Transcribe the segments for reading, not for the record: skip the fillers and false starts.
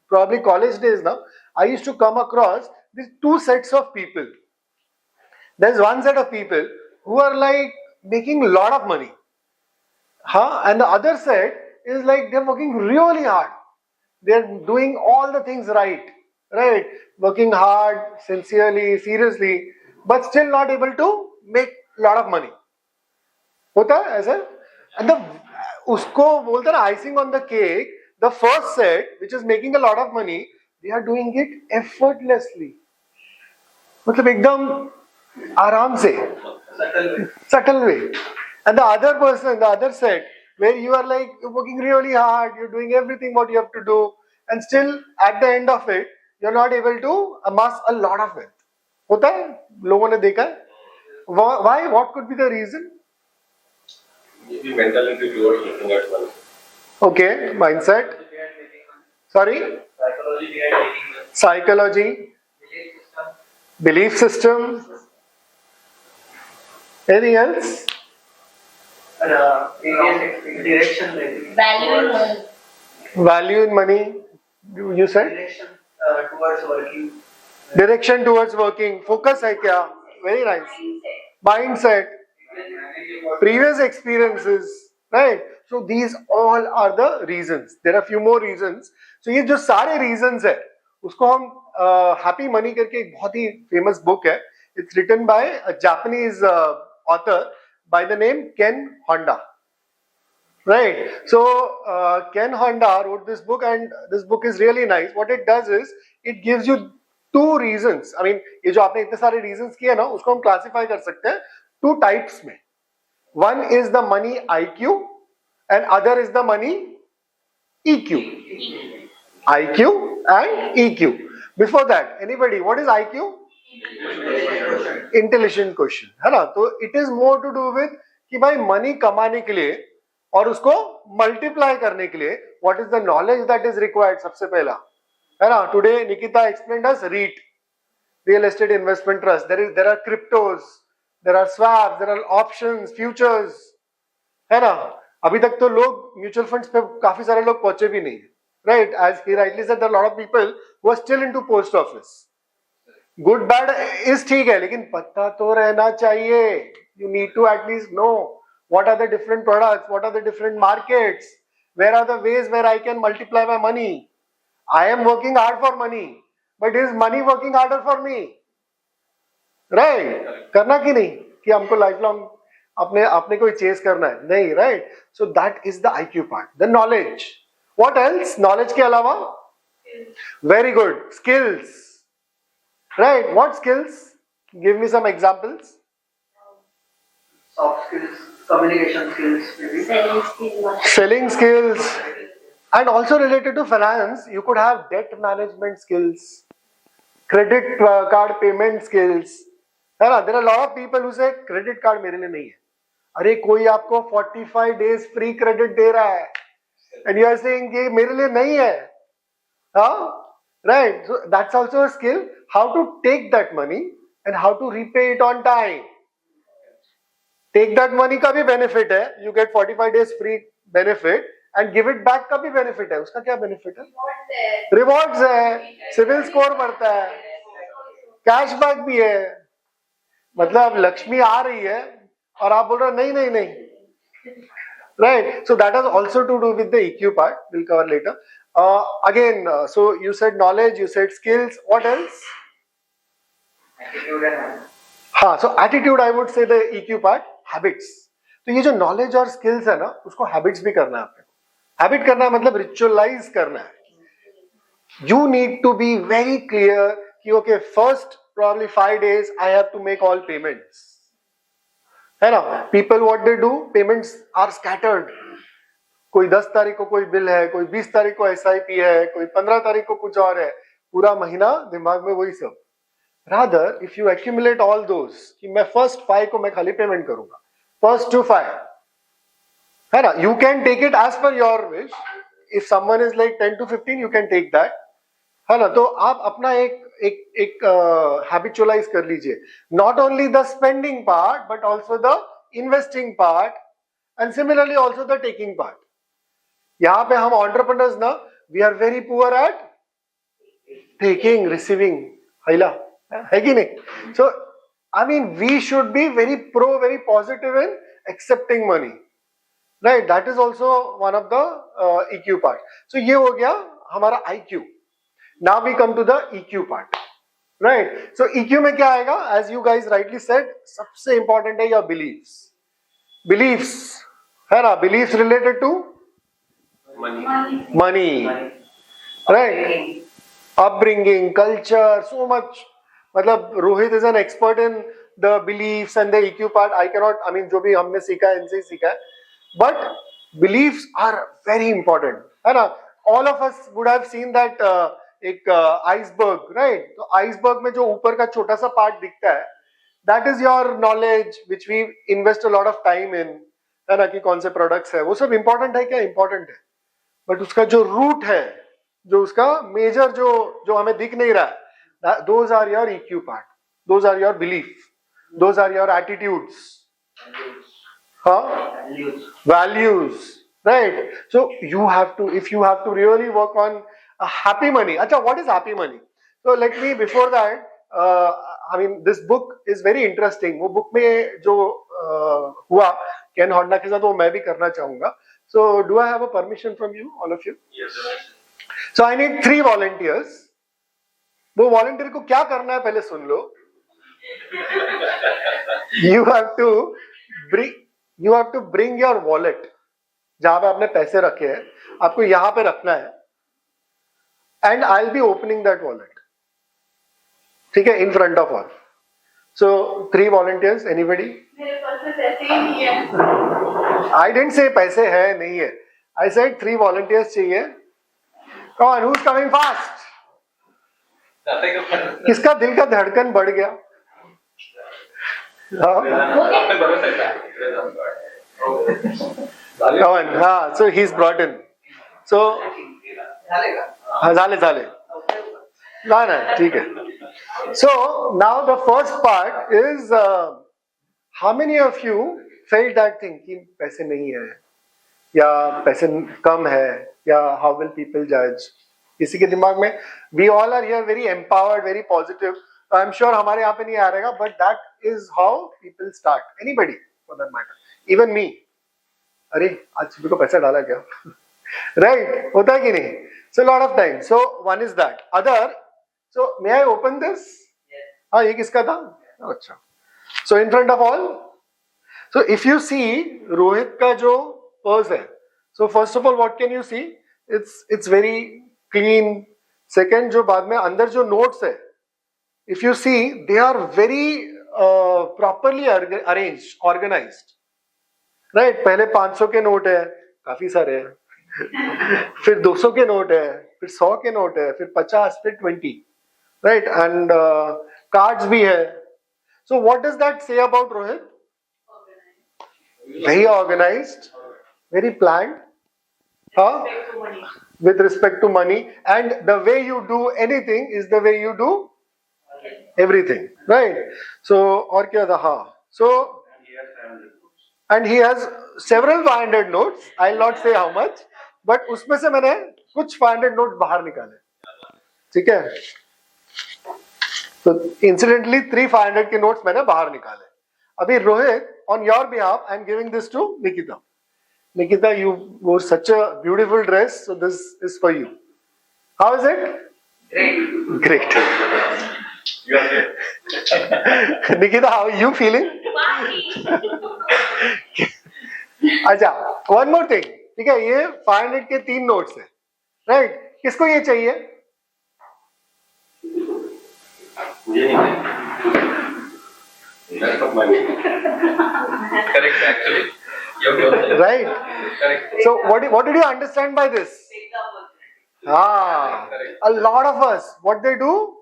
probably college days now, I used to come across these two sets of people. There's one set of people who are like making a lot of money, and the other set is like they're working really hard. They're doing all the things right, working hard, sincerely, seriously, but still not able to make a lot of money. होता है ऐसा? And the उसको बोलते ना icing on the cake, the first set which is making a lot of money, they are doing it effortlessly. मतलब एकदम आराम से, subtle way. And the other person, the other set, where you are like working really hard, you're doing everything what you have to do, and still at the end of it, you're not able to amass a lot of wealth. होता है, लोगों ने देखा है. Why? What could be the reason? Maybe mentality towards looking at money. Okay, mindset. Sorry? Psychology behind making money. Psychology. Belief system. Anything else? Direction. Value in money. Value in money. You said? Direction towards working. Direction towards working. Focus है क्या? Very nice. Mindset. Previous experiences. Right? So these all are the reasons. There are few more reasons. So ये जो सारे reasons है, उसको हम Happy Money करके एक बहुत ही famous book है. It's written by a Japanese author by the name Ken Honda. Right. So Ken Honda wrote this book, and this book is really nice. What it does is it gives you two reasons. I mean, ये जो आपने इतने सारे reasons किए ना, उसको हम classify कर सकते हैं two types में. One is the money IQ, and other is the money EQ. IQ and EQ. Before that, anybody, what is IQ? Intelligent quotient, है ना? तो it is more to do with कि भाई money कमाने के लिए और उसको multiply करने के लिए what is the knowledge that is required सबसे पहला, है ना? Today Nikita explained us REIT, real estate investment trust. There are cryptos, there are swaps, there are options, futures, है ना? अभी तक तो लोग म्यूचुअल फंड्स पे काफी सारे लोग पहुंचे भी नहीं, right? As he rightly said, there are a lot of people who are still into post office. Good bad is ठीक है, लेकिन पता तो रहना चाहिए. You need to at least know what are the different products, what are the different markets, where are the ways where I can multiply my money. I am working hard for money, but is money working harder for me? Right? करना कि नहीं कि हमको lifelong अपने कोई chess करना है नहीं, right? So that is the IQ part. The knowledge. What else? Knowledge के अलावा? Very good. Skills. Right? What skills? Give me some examples. Soft skills, communication skills, maybe. Selling skills. Selling skills. And also related to finance, you could have debt management skills, credit card payment skills. है ना? There are a lot of people who say credit card मेरे लिए नहीं है. अरे कोई आपको 45 days free credit दे रहा है, and you are saying कि मेरे लिए नहीं है, हाँ? Right? So that's also a skill. How to take that money and how to repay it on time. Take that money का भी benefit है. You get 45 days free benefit, and give it back का भी benefit है. उसका क्या benefit है? Rewards है, civil score बढ़ता है, cashback भी है. मतलब लक्ष्मी आ रही है और आप बोल रहे हो नहीं. Right? So that has also to do with the EQ part. We'll cover later. Again, so you said knowledge, you said skills. What else? Attitude and हाँ, so attitude I would say the EQ part. Habits. तो ये जो knowledge और skills है ना, उसको habits भी करना है आपको. Habit करना है मतलब ritualize करना है. You need to be very clear कि okay, first probably 5 days I have to make all payments. है ना? People what they do, payments are scattered. कोई 10 तारीख को कोई बिल है, कोई 20 तारीख को SIP है, कोई 15 तारीख को कुछ और है, पूरा महीना दिमाग में वही सब. Rather, if you accumulate all those, कि मैं first 5 को मैं खाली पेमेंट करूंगा, first to 5, है ना? You can take it as per your wish. If someone is like 10 to 15, you can take that, है ना? तो आप अपना एक habitualize कर लीजिए. Not only the spending part, but also the investing part, and similarly also the taking part. यहाँ पे हम entrepreneurs ना, we are very poor at taking, receiving. Haila, hai ki nahi? So, I mean, we should be very positive in accepting money. Right? That is also one of the EQ part. So, ये हो गया हमारा IQ. Now we come to the EQ part. Right? So, EQ में क्या आएगा? As you guys rightly said, सबसे important है your beliefs. Beliefs, है ना? Beliefs related to money. Right? Upbringing, culture, so much. मतलब Rohit is an expert in the beliefs and the EQ part. I mean जो भी हमने सीखा है इनसे ही सीखा है. But beliefs are very important, है ना? All of us would have seen that एक iceberg, right? तो iceberg में जो ऊपर का छोटा सा part दिखता है, that is your knowledge which we invest a lot of time in, है ना? कि कौन से products है, वो सब important है क्या? Important है. But उसका जो root है, जो उसका major जो हमें दिख नहीं रहा है, those are your EQ part. Those are your belief. Those are your attitudes. Values, right? So you have to, if you have to really work on a happy money. Acha, what is happy money? So let me, before that, I mean, this book is very interesting. वो book में जो हुआ Ken Honda के साथ वो मैं भी करना चाहूँगा. So do I have a permission from you, all of you? Yes. So I need 3 volunteers. वो volunteer को क्या करना है पहले सुन लो. You have to bring your wallet. जहां पे आपने पैसे रखे हैं, आपको यहां पे रखना है. And I'll be opening that wallet. ठीक है, in front of all. So 3 volunteers, anybody? मेरे पास तो पैसे ही नहीं है. I didn't say पैसे है नहीं है. I said 3 volunteers चाहिए. Come on, who's coming fast? किसका दिल का धड़कन बढ़ गया? Come on, so he's brought in. So झाले. ना ठीक है. So now the first part is how many of you felt that thing कि पैसे नहीं है या पैसे कम है या how will people judge? किसी के दिमाग में we all are here very empowered, very positive. I'm sure हमारे यहाँ पे नहीं आ रहेगा, but that is how people start. Anybody for that matter, even me. अरे आज सुबह को पैसा डाला क्या? Right? होता है कि नहीं? So a lot of times. So one is that. Other. So may I open this? Yes. हाँ ये किसका था? अच्छा. So in front of all. So if you see Rohit का जो purse है. So first of all, what can you see? It's very clean. Second, जो बाद में अंदर जो notes है, if you see, they are very properly arranged, organized. Right? पहले 500 के नोट है, काफी सारे हैं. फिर 200 के नोट है, फिर 100 के नोट है, फिर 50, फिर 20. Right? And cards भी है. So what does that say about Rohit? Very organized, very planned. Huh? With respect to money, and the way you do anything is the way you do everything, right? So, और क्या था? हाँ. So, and he has several 500 notes. I'll not say how much, but उसमें से मैंने कुछ 500 notes बाहर निकाले. ठीक है? So, incidentally, 3 500 के notes मैंने बाहर निकाले. अभी Rohit, on your behalf, I'm giving this to Nikita. Nikita, you wore such a beautiful dress, so this is for you. How is it? Great. You are here. Nikita, how are you feeling? अच्छा, one more thing. ठीक है, ये 500 के 3 notes हैं, right? किसको ये चाहिए? मुझे नहीं. That's not my name. Correct, actually. Right. Correct. So what did you understand by this? A lot of us, what they do?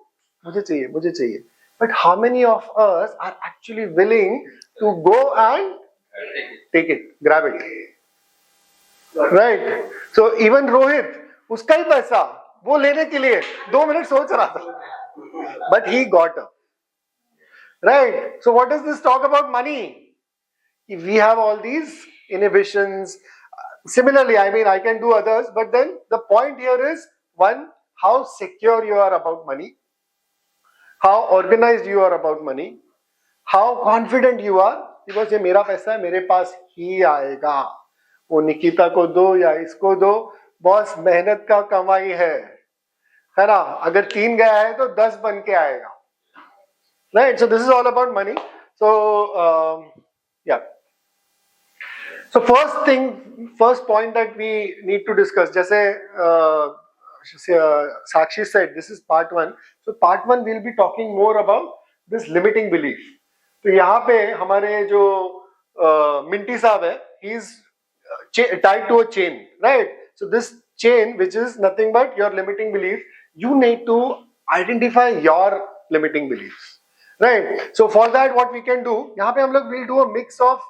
मुझे चाहिए. But how many of us are actually willing to go and take it, grab it? Right. So even Rohit, उसका ही पैसा वो लेने के लिए 2 minute सोच रहा था, but he got up. Right. So what does this talk about money? If we have all these inhibitions, similarly, I mean, I can do others, but then the point here is one, how secure you are about money, how organized you are about money, how confident you are, because ये मेरा पैसा है, मेरे पास ही आएगा, वो निकिता को दो या इसको दो, बॉस मेहनत का कमाई है ना, अगर 3 गया है तो 10 बन के आएगा, right? So this is all about money. So yeah. So first point that we need to discuss, जैसे Sakshi said, this is part 1. So part 1 we'll be talking more about this limiting belief. तो यहाँ पे हमारे जो Minty साहब है, he is tied to a chain, right? So this chain, which is nothing but your limiting belief, you need to identify your limiting beliefs, right? So for that what we can do, यहाँ पे हम लोग will do a mix of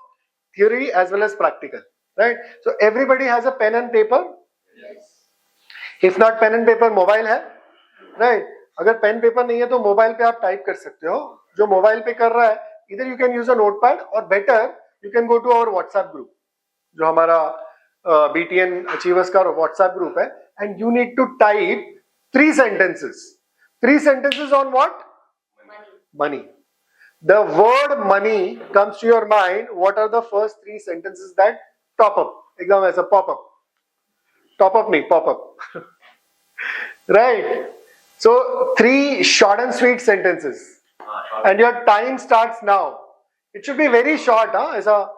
theory as well as practical, right? So everybody has a pen and paper. If not pen and paper, mobile है, right? अगर pen paper नहीं है तो mobile पे आप टाइप कर सकते हो, जो मोबाइल पे कर रहा है, either you can use a notepad or better you can go to our WhatsApp group, जो हमारा BTN Achievers का WhatsApp group है, and you need to type 3 sentences. 3 sentences on what? Money. The word money comes to your mind. What are the first 3 sentences that top up? Exam as a pop up. Top up nahi, pop up. Right? So 3 short and sweet sentences. And your time starts now. It should be very short, huh? ऐसा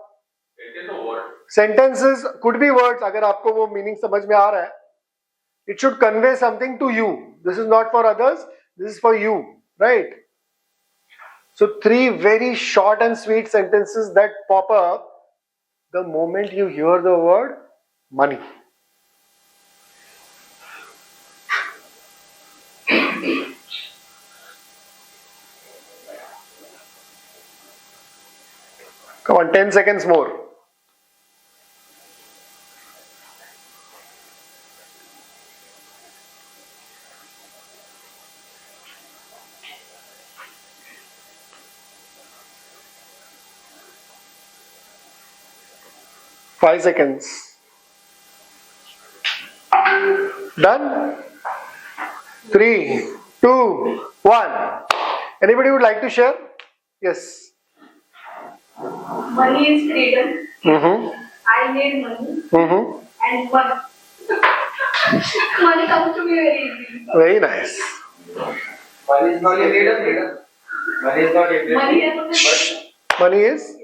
It is a word. sentences could be words. अगर आपको वो meaning समझ में आ रहा है, it should convey something to you. This is not for others. This is for you, right? So 3 very short and sweet sentences that pop up the moment you hear the word money. Come on, 10 seconds more. Five seconds. Done? 3, 2, 1. Anybody would like to share? Yes. Money is freedom. Mm-hmm. I need money. Mm-hmm. And money comes to me very easily. Very nice. Money is not freedom. Money is not everything. Money is Money is?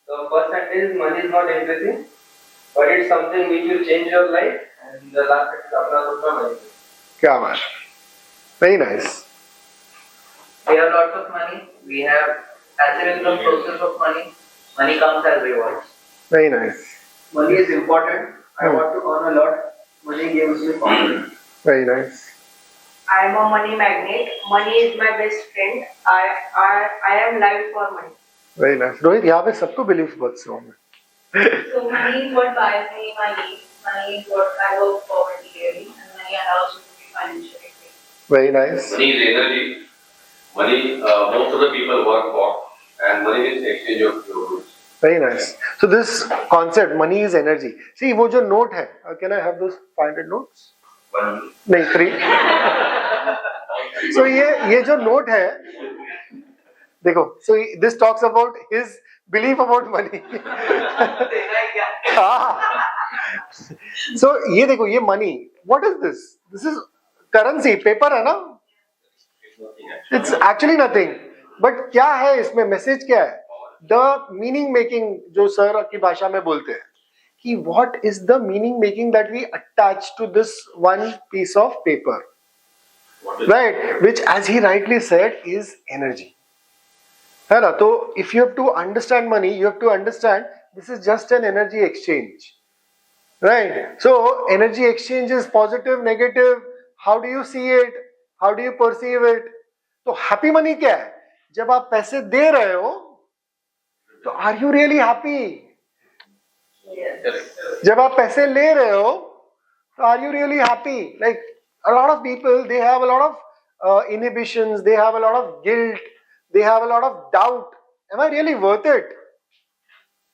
The first sentence, money is not everything, but it's something which will change your life. And the last sentence, अपना दूसरा money. क्या बात. Very nice. We have lots of money. We have passive income sources of money. Money comes as rewards. Very nice. Money is important. I want to earn a lot. Money gives me confidence. Very nice. I am a money magnet. Money is my best friend. I am live for money. Very nice. Rohit यहाँ पे सबको belief बहुत strong है. So money is what buys me my needs. Money is what I work for materially, and money allows me to be financially free. Very nice. Money is energy. Money, most of the people work for, and money is exchange of your goods. Very nice. So this concept, money is energy. See, वो जो note है, can I have those 500 notes? नहीं, 3. So ये जो note है, देखो. So this talks about his belief about money. So ये देखो, ये money. What is this? This is currency, paper है ना? It's actually nothing. But क्या है इसमें? Message क्या है? The meaning making जो सर की भाषा में बोलते हैं कि what is the meaning making that we attach to this one piece of paper, right? Which, as he rightly said, is energy. है ना? तो if you have to understand money, you have to understand this is just an energy exchange, right? So energy exchange is positive, negative. How do you see it? How do you perceive it? तो happy money क्या है? जब आप पैसे दे रहे हो तो are you really happy? जब आप पैसे ले रहे हो तो are you really happy? Like a lot of people, they have a lot of inhibitions, they have a lot of guilt, they have a lot of doubt. Am I really worth it?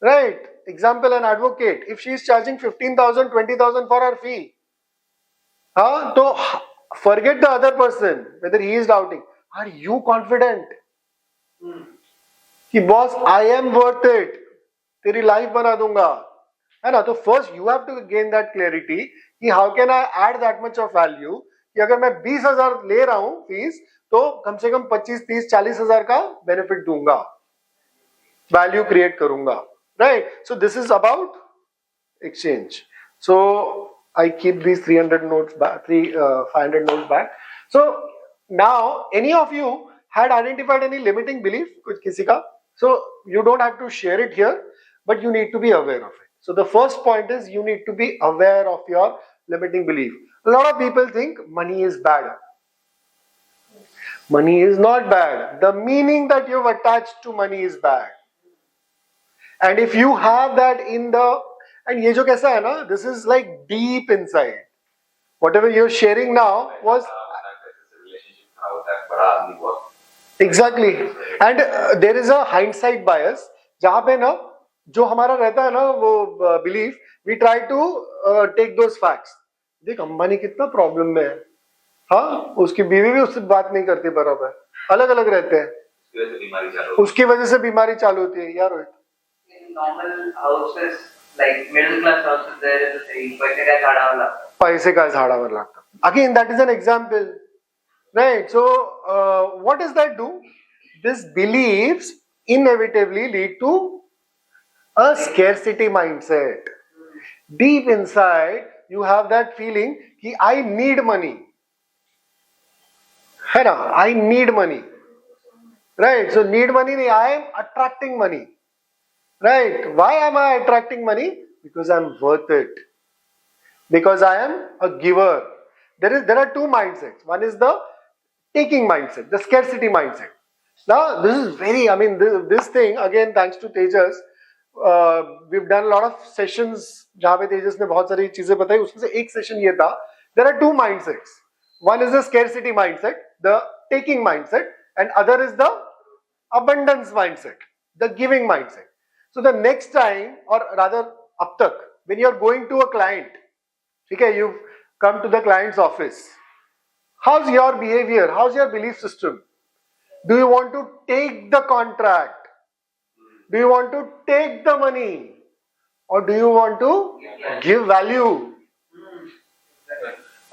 Right? Example, an advocate, if she is charging 15,000, 20,000 for her fee, हाँ, तो forget the other person whether he is doubting. Are you confident कि boss I am worth it, तेरी life बना दूंगा, है ना? तो first you have to gain that clarity कि how can I add that much of value कि अगर मैं 20,000 ले रहा हूं फीस तो कम से कम 25, 30, 40,000 का बेनिफिट दूंगा, वैल्यू क्रिएट करूंगा, right? So this is about exchange. So I keep these 300 notes back, 500 notes back. So now any of you had identified any limiting belief, कुछ किसी का? So you don't have to share it here, but you need to be aware of it. So the first point is you need to be aware of your limiting belief. A lot of people think money is bad. Money is not bad. The meaning that you've attached to money is bad. And if you have that in the, and ये जो कैसा है ना, this is like deep inside. Whatever you're sharing now was exactly. And there is a hindsight bias जहाँ पे ना जो हमारा रहता है ना वो belief, we try to take those facts. देख अंबानी कितना प्रॉब्लम में है, हाँ उसकी बीवी भी उससे बात नहीं करती बराबर, अलग अलग रहते हैं, उसकी वजह से बीमारी चालू होती है यार. In normal houses, like middle class houses, there is a saying, पैसे का झाडावर लागतं. पैसे का झाडावर लागतं. Again, that is an example, right? So, what does that do? These beliefs inevitably lead to a scarcity mindset. Deep inside, you have that feeling कि I need money, है ना? I need money, right? So need money नहीं, I am attracting money. Right? Why am I attracting money? Because I am worth it. Because I am a giver. There are two mindsets. One is the taking mindset, the scarcity mindset. Now this is very, I mean this thing again, thanks to Tejas, we've done a lot of sessions जहाँ पे तेजस ने बहुत सारी चीजें बताई. उसमें से एक सेशन ये था, there are two mindsets. One is the scarcity mindset, the taking mindset, and other is the abundance mindset, the giving mindset. So the next time, or rather अब तक, when you are going to a client, ठीक है, you've come to the client's office, how's your behavior, how's your belief system? Do you want to take the contract? Do you want to take the money? Or do you want to give value?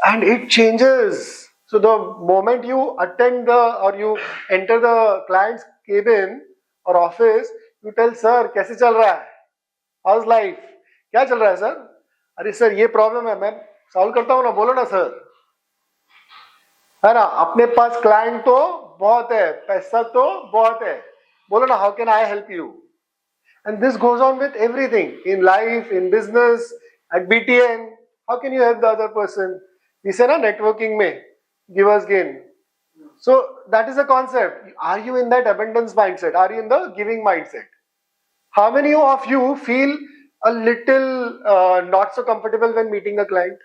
And it changes. So the moment you attend or you enter the client's cabin or office, you tell sir कैसे चल रहा है, how's life, क्या चल रहा है sir? अरे sir ये प्रॉब्लम है, मैं सॉल्व करता हूँ ना, बोलो ना सर, है ना? अपने पास क्लाइंट तो बहुत है, पैसा तो बहुत है, बोलो ना, how can I help you? And this goes on with everything in life, in business, at BTN. How can you help the other person? We say na networking में givers gain. So that is the concept. Are you in that abundance mindset? Are you in the giving mindset? How many of you feel a little not so comfortable when meeting a client?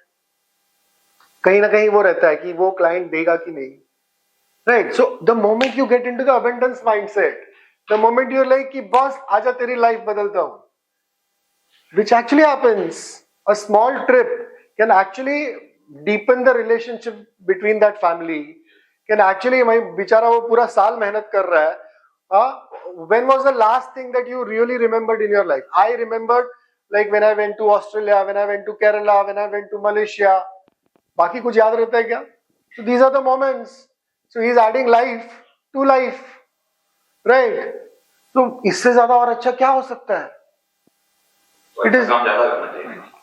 कहीं ना कहीं वो रहता है कि वो client देगा कि नहीं, right? So the moment you get into the abundance mindset, the moment you're like कि boss आजा तेरी life बदलता हूँ, which actually happens. A small trip can actually deepen the relationship between that family. Can actually, मैं बेचारा वो पूरा साल मेहनत कर रहा है. When was the last thing that you really remembered in your life? I remembered like when I went to Australia, when I went to Kerala, when I went to Malaysia. बाकी कुछ याद रहता है क्या? So these are the moments. So he is adding life to life, right? So इससे ज्यादा और अच्छा क्या हो सकता है? It is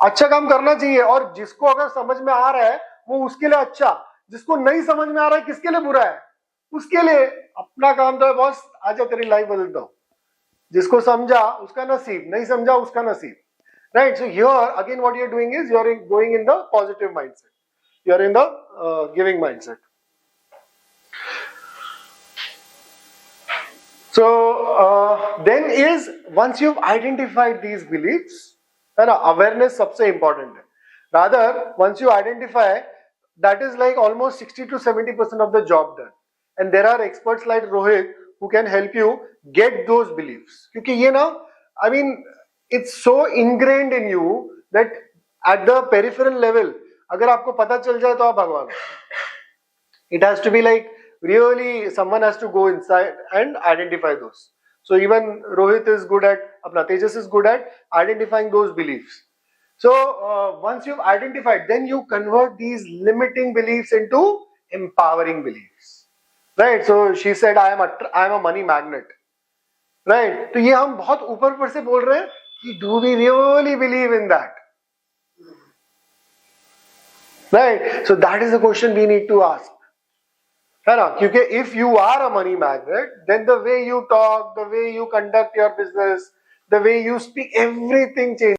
अच्छा काम करना चाहिए, और जिसको अगर समझ में आ रहा है वो उसके लिए अच्छा, जिसको नहीं समझ में आ रहा है किसके लिए बुरा है, उसके लिए अपना काम तो है बॉस आजा तेरी लाइफ बदलता हूं. जिसको समझा उसका नसीब, नहीं समझा उसका नसीब, right? So here again what you are doing is you are going in the positive mindset, you are in the giving mindset. So then is once you've identified these beliefs, है ना, awareness सबसे important है. Rather once you identify, that is like almost 60 to 70% of the job done. And there are experts like Rohit who can help you get those beliefs. क्योंकि ये ना, I mean, it's so ingrained in you that at the peripheral level, अगर आपको पता चल जाए तो आप भगवान हो. It has to be like really someone has to go inside and identify those. So even Rohit is good at, apna Tejas is good at identifying those beliefs. So once you've identified, then you convert these limiting beliefs into empowering beliefs, right? So she said, I am a money magnet, right? तो ये हम बहुत ऊपर से बोल रहे हैं कि do we really believe in that, right? So that is the question we need to ask, है ना? क्योंकि if you are a money magnet, then the way you talk, the way you conduct your business, the way you speak, everything changes.